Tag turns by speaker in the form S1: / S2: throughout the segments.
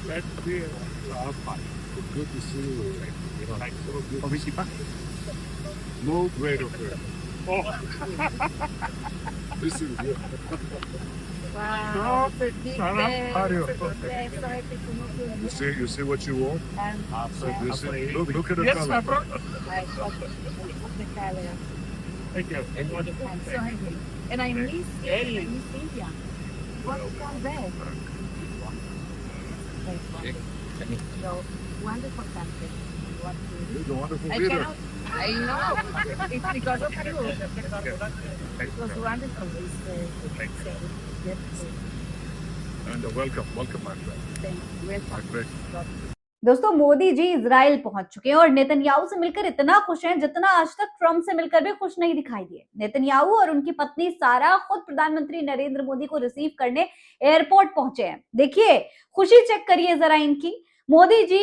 S1: That's the part. Good to see you. Komisi pa? No great of it. Oh. This is good.
S2: Wow. Big
S1: Sarap.
S2: day. Sorry to come over.
S1: You see what you want? This is, look at the
S3: Yes,
S1: color.
S3: my brother.
S2: I got the color.
S3: Thank you.
S2: I'm so hungry. And I miss India. What's all there? So, wonderful country. What to do?
S1: It's a wonderful
S2: I
S1: dinner.
S2: cannot. I know. It's because of you. It was wonderful.
S1: And welcome, my friend.
S2: Thank you.
S1: My friend.
S4: दोस्तों, Modi ji Israel पहुंच चुके हैं और Netanyahu से मिलकर इतना खुश हैं जितना आज तक ट्रंप से मिलकर भी खुश नहीं दिखाई दिए। नेतन्याहू और उनकी पत्नी सारा खुद प्रधानमंत्री नरेंद्र मोदी को रिसीव करने एयरपोर्ट पहुंचे हैं। देखिए, खुशी चेक करिए जरा इनकी। मोदी जी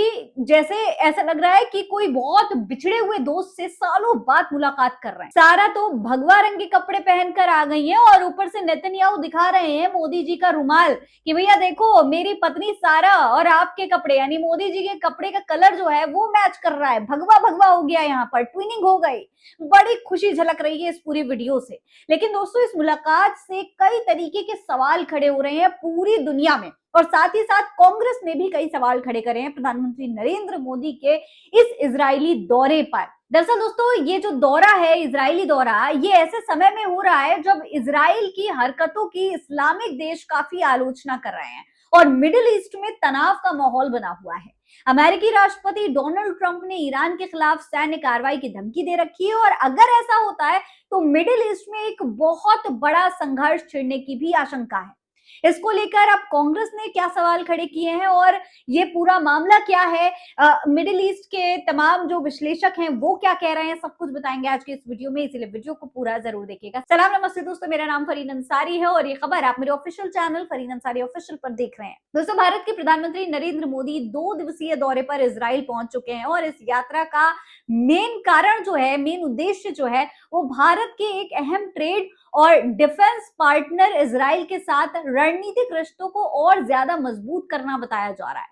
S4: जैसे ऐसा लग रहा है कि कोई बहुत बिछड़े हुए दोस्त से सालों बाद मुलाकात कर रहे हैं। सारा तो भगवा रंग के कपड़े पहनकर आ गई हैं और ऊपर से नेतन्याहू दिखा रहे हैं मोदी जी का रुमाल कि भैया देखो, मेरी पत्नी सारा और आपके कपड़े यानी मोदी जी के कपड़े का कलर जो है वो मैच कर रहा है, भगवा भगवा हो गया, यहाँ पर ट्विनिंग हो गई। बड़ी खुशी झलक रही है इस पूरी वीडियो से। लेकिन दोस्तों, इस मुलाकात से कई तरीके के सवाल खड़े हो रहे हैं पूरी दुनिया में और साथ ही साथ कांग्रेस ने भी कई सवाल खड़े करे हैं प्रधानमंत्री नरेंद्र मोदी के इस इजरायली दौरे पर। दरअसल दोस्तों, ये जो दौरा है, इजरायली दौरा, ये ऐसे समय में हो रहा है जब इजराइल की हरकतों की इस्लामिक देश काफी आलोचना कर रहे हैं और मिडिल ईस्ट में तनाव का माहौल बना हुआ है। अमेरिकी राष्ट्रपति डोनाल्ड ट्रंप ने ईरान के खिलाफ सैन्य कार्रवाई की धमकी दे रखी है और अगर ऐसा होता है तो मिडिल ईस्ट में एक बहुत बड़ा संघर्ष छिड़ने की भी आशंका है। इसको लेकर अब कांग्रेस ने क्या सवाल खड़े किए हैं और ये पूरा मामला क्या है, मिडिल ईस्ट के तमाम जो विश्लेषक हैं वो क्या कह रहे हैं, सब कुछ बताएंगे आज के इस वीडियो में, इसलिए वीडियो को पूरा जरूर देखिएगा। सलाम नमस्ते दोस्तों, मेरा नाम फरीन अंसारी है और ये खबर आप मेरे official channel Fareen Ansari official पर देख रहे हैं। दोस्तों, भारत के प्रधानमंत्री नरेंद्र मोदी 2 दिवसीय दौरे पर इजराइल पहुंच चुके हैं और इस यात्रा का मेन कारण जो है, मेन उद्देश्य जो है, वो भारत के एक अहम ट्रेड और डिफेंस पार्टनर इजराइल के साथ रणनीतिक रिश्तों को और ज्यादा मजबूत करना बताया जा रहा है।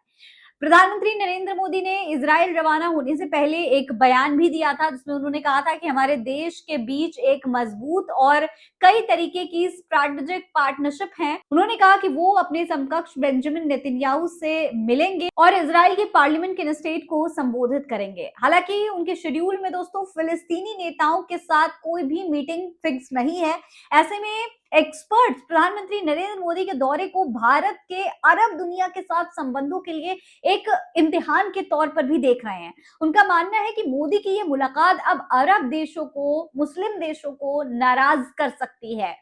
S4: प्रधानमंत्री नरेंद्र मोदी ने इजराइल रवाना होने से पहले एक बयान भी दिया था जिसमें उन्होंने कहा था कि हमारे देश के बीच एक मजबूत और कई तरीके की स्ट्रैटेजिक पार्टनरशिप है। उन्होंने कहा कि वो अपने समकक्ष बेंजामिन नेतन्याहू से मिलेंगे और इजराइल की पार्लियामेंट के स्टेट को संबोधित करेंगे। हालांकि उनके शेड्यूल में दोस्तों फिलिस्तीनी नेताओं के साथ कोई भी मीटिंग फिक्स नहीं है। ऐसे में एक्सपर्ट्स प्रधानमंत्री नरेंद्र मोदी के दौरे को भारत के अरब दुनिया के साथ संबंधों के लिए एक इम्तिहान के तौर पर भी देख रहे हैं। उनका मानना है कि मोदी की ये मुलाकात अब अरब देशों को, मुस्लिम देशों को नाराज कर सकती है।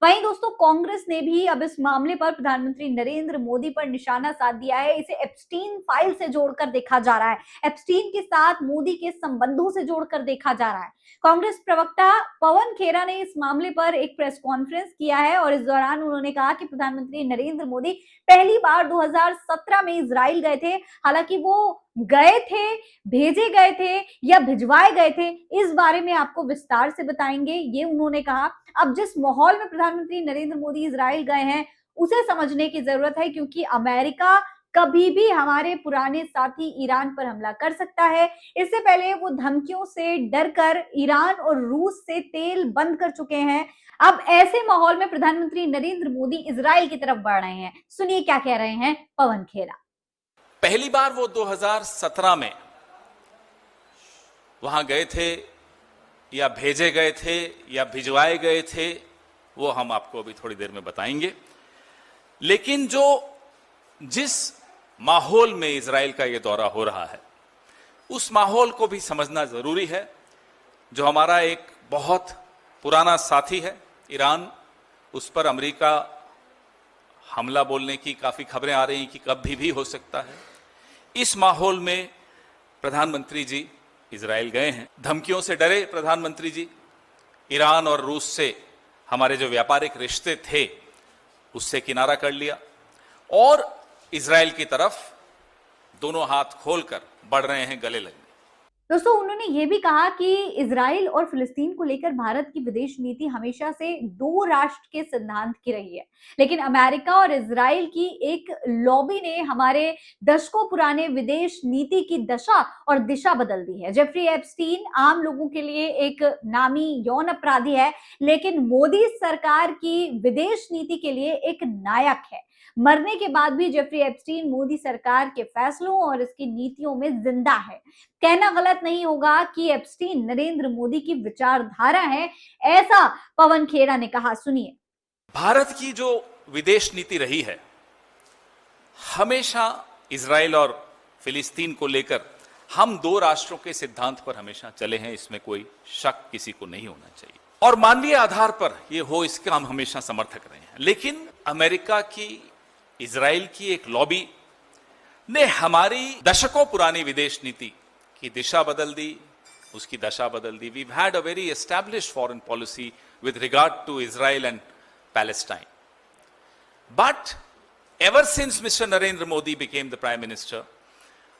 S4: वहीं दोस्तों, कांग्रेस ने भी अब इस मामले पर प्रधानमंत्री नरेंद्र मोदी पर निशाना साध दिया है। इसे एप्स्टीन फाइल से जोड़कर देखा जा रहा है, एप्स्टीन के साथ मोदी के संबंधों से जोड़कर देखा जा रहा है। कांग्रेस प्रवक्ता पवन खेरा ने इस मामले पर एक प्रेस कॉन्फ्रेंस किया है और इस दौरान उन्होंने कहा कि प्रधानमंत्री नरेंद्र मोदी पहली बार 2017 में इजराइल गए थे। हालांकि वो गए थे, भेजे गए थे या भिजवाए गए थे, इस बारे में आपको विस्तार से बताएंगे, ये उन्होंने कहा। अब जिस माहौल में प्रधानमंत्री नरेंद्र मोदी इजराइल गए हैं उसे समझने की जरूरत है, क्योंकि अमेरिका कभी भी हमारे पुराने साथी ईरान पर हमला कर सकता है। इससे पहले वो धमकियों से डरकर ईरान और रूस से तेल बंद कर चुके हैं। अब ऐसे माहौल में प्रधानमंत्री नरेंद्र मोदी इजराइल की तरफ बढ़ रहे हैं। सुनिए क्या कह रहे हैं पवन खेरा।
S5: पहली बार वो 2017 में वहां गए थे या भेजे गए थे या भिजवाए गए थे, वो हम आपको अभी थोड़ी देर में बताएंगे। लेकिन जिस माहौल में इजराइल का ये दौरा हो रहा है, उस माहौल को भी समझना जरूरी है। जो हमारा एक बहुत पुराना साथी है ईरान, उस पर अमेरिका हमला बोलने की काफी खबरें आ रही हैं कि कभी भी हो सकता है। इस माहौल में प्रधानमंत्री जी इजराइल गए हैं। धमकियों से डरे प्रधानमंत्री जी, ईरान और रूस से हमारे जो व्यापारिक रिश्ते थे उससे किनारा कर लिया और इजराइल की तरफ दोनों हाथ खोलकर बढ़ रहे हैं गले लगने।
S4: दोस्तों, उन्होंने ये भी कहा कि इजराइल और फिलिस्तीन को लेकर भारत की विदेश नीति हमेशा से दो राष्ट्र के सिद्धांत की रही है, लेकिन अमेरिका और इजराइल की एक लॉबी ने हमारे दशकों पुराने विदेश नीति की दशा और दिशा बदल दी है। जेफरी एप्स्टीन आम लोगों के लिए एक नामी यौन अपराधी है, लेकिन मोदी सरकार की विदेश नीति के लिए एक नायक है। मरने के बाद भी जेफरी एप्स्टीन मोदी सरकार के फैसलों और इसकी नीतियों में जिंदा है। कहना गलत नहीं होगा कि एप्स्टीन नरेंद्र मोदी की विचारधारा है, ऐसा पवन खेड़ा ने कहा। सुनिए।
S5: भारत की जो विदेश नीति रही है, हमेशा इजराइल और फिलिस्तीन को लेकर हम दो राष्ट्रों के सिद्धांत पर हमेशा चले हैं, इसमें कोई शक किसी को नहीं होना चाहिए, और मानवीय आधार पर यह हो इसका हम हमेशा समर्थक रहे हैं। लेकिन अमेरिका की, इजराइल की एक लॉबी ने हमारी दशकों पुरानी विदेश नीति की दिशा बदल दी, उसकी दशा बदल दी। We've had a very established foreign policy with regard to Israel and Palestine. But ever since Mr. Narendra Modi became the Prime Minister,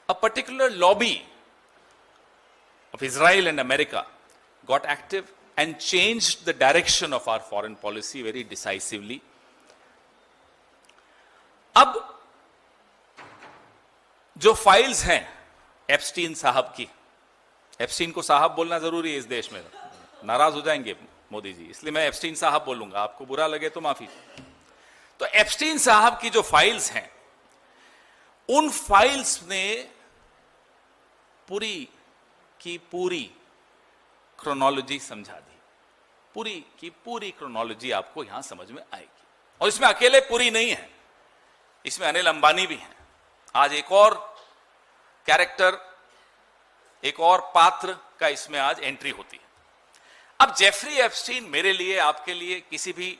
S5: a particular lobby of Israel and America got active and changed the direction of our foreign policy very decisively. अब जो files हैं Epstein साहब की, Epstein को साहब बोलना जरूरी है इस देश में, नाराज हो जाएंगे मोदी जी, इसलिए मैं एप्स्टीन साहब बोलूंगा, आपको बुरा लगे तो माफी। तो एप्स्टीन साहब की जो फाइल्स हैं, उन फाइल्स ने पूरी की पूरी क्रोनोलॉजी समझा दी, पूरी की पूरी क्रोनोलॉजी आपको यहां समझ में आएगी। और इसमें अकेले पूरी नहीं है, इसमें अनिल अंबानी भी हैं। आज एक और कैरेक्टर, एक और पात्र का इसमें आज एंट्री होती है। अब जेफरी एप्स्टीन मेरे लिए, आपके लिए, किसी भी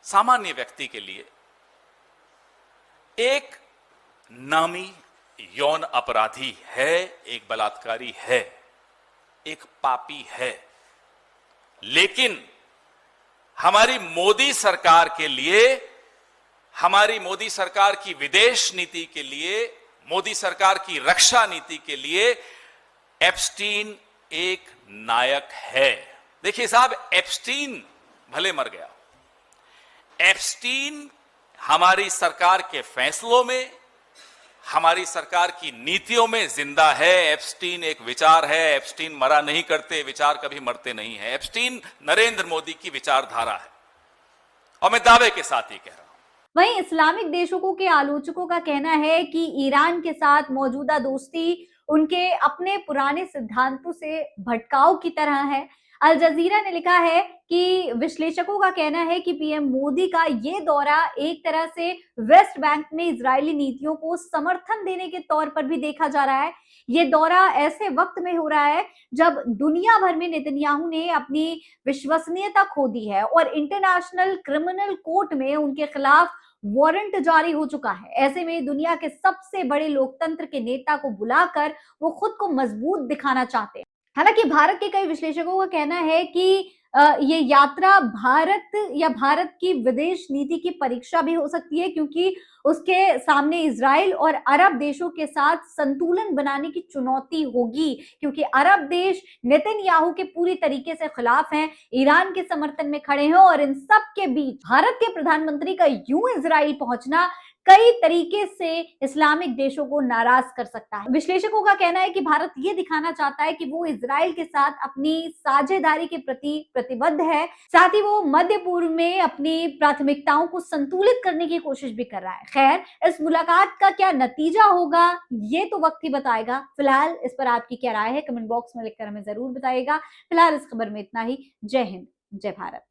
S5: सामान्य व्यक्ति के लिए एक नामी यौन अपराधी है, एक बलात्कारी है, एक पापी है। लेकिन हमारी मोदी सरकार के लिए, हमारी मोदी सरकार की विदेश नीति के लिए, मोदी सरकार की रक्षा नीति के लिए एप्स्टीन एक नायक है। देखिए साहब, एप्स्टीन भले मर गया, एप्स्टीन हमारी सरकार के फैसलों में, हमारी सरकार की नीतियों में जिंदा है। एप्स्टीन एक विचार है, एप्स्टीन मरा नहीं करते, विचार कभी मरते नहीं है। एप्स्टीन नरेंद्र मोदी की विचारधारा है, और मैं दावे के साथ ही कह रहा हूं।
S4: वहीं इस्लामिक देशों के आलोचकों का कहना है कि ईरान के साथ मौजूदा दोस्ती उनके अपने पुराने सिद्धांतों से भटकाव की तरह है। अल जजीरा ने लिखा है कि विश्लेषकों का कहना है कि पीएम मोदी का ये दौरा एक तरह से वेस्ट बैंक में इजरायली नीतियों को समर्थन देने के तौर पर भी देखा जा रहा है। ये दौरा ऐसे वक्त में हो रहा है जब दुनिया भर में नेतन्याहू ने अपनी विश्वसनीयता खो दी है और इंटरनेशनल क्रिमिनल कोर्ट में उनके खिलाफ वारंट जारी हो चुका है। ऐसे में दुनिया के सबसे बड़े लोकतंत्र के नेता को बुलाकर वो खुद को मजबूत दिखाना चाहते हैं। हालांकि भारत के कई विश्लेषकों का कहना है कि ये यात्रा भारत की विदेश नीति की परीक्षा भी हो सकती है, क्योंकि उसके सामने इजराइल और अरब देशों के साथ संतुलन बनाने की चुनौती होगी, क्योंकि अरब देश नेतन्याहू के पूरी तरीके से खिलाफ हैं, ईरान के समर्थन में खड़े हैं, और इन सब के बीच भारत के प्रधानमंत्री का यूं इजराइल पहुंचना कई तरीके से इस्लामिक देशों को नाराज कर सकता है। विश्लेषकों का कहना है कि भारत ये दिखाना चाहता है कि वो इजराइल के साथ अपनी साझेदारी के प्रति प्रतिबद्ध है, साथ ही वो मध्य पूर्व में अपनी प्राथमिकताओं को संतुलित करने की कोशिश भी कर रहा है। खैर, इस मुलाकात का क्या नतीजा होगा ये तो वक्त ही बताएगा। फिलहाल इस पर आपकी क्या राय है, कमेंट बॉक्स में लिखकर हमें जरूर बताइएगा। फिलहाल इस खबर में इतना ही। जय हिंद, जय भारत।